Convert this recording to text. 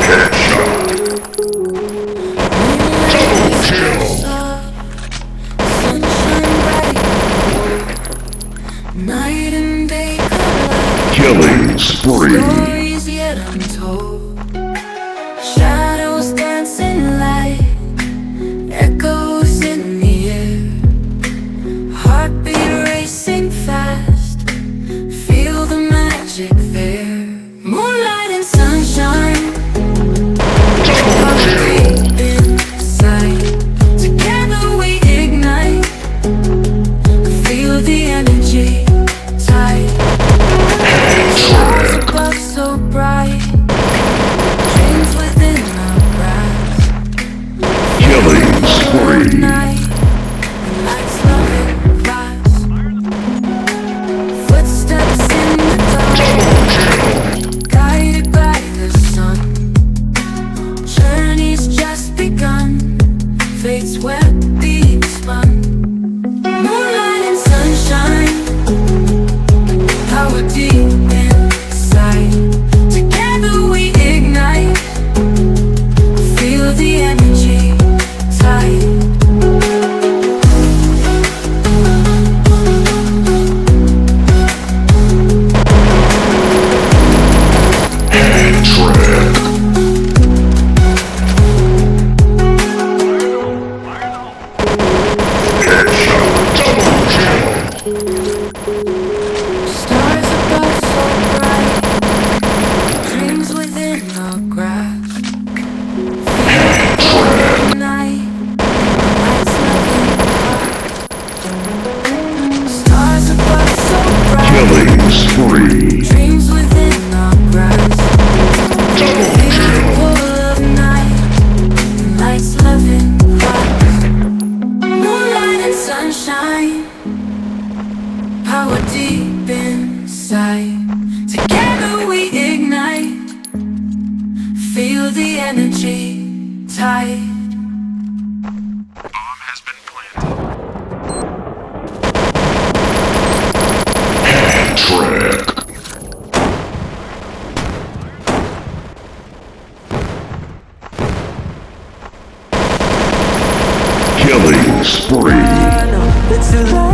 Headshot. Double kill. Night and day collide. Killing spree. Stories yet untold. Shadows dancing light. Echoes in the air. Heartbeat racing fast. Feel the magic there. Moonlight and sunshine. Double kill. Inside. Together we ignite. Feel the energy. Stars above so bright. Dreams within our grasp. Killing spree. Night, lights loving fast. Footsteps in the Double dark, kill. guided by the sun. Journey's just begun. Fate's web being spun. Moonlight and sunshine. Power deep inside. Together we ignite. Feel the energy tight. Head trip. Headshot. Double kill. Stars above so bright. Dreams within our grasp. Head trip. Night, lights loving fast. Stars above so bright. Killing spree. Dreams within our grasp. Double Feel the kill. pull of night. Lights loving fast. Moonlight and sunshine. Power deep inside. Together we ignite. Feel the energy tight. Head trip. Killing spree. I know it's a lie.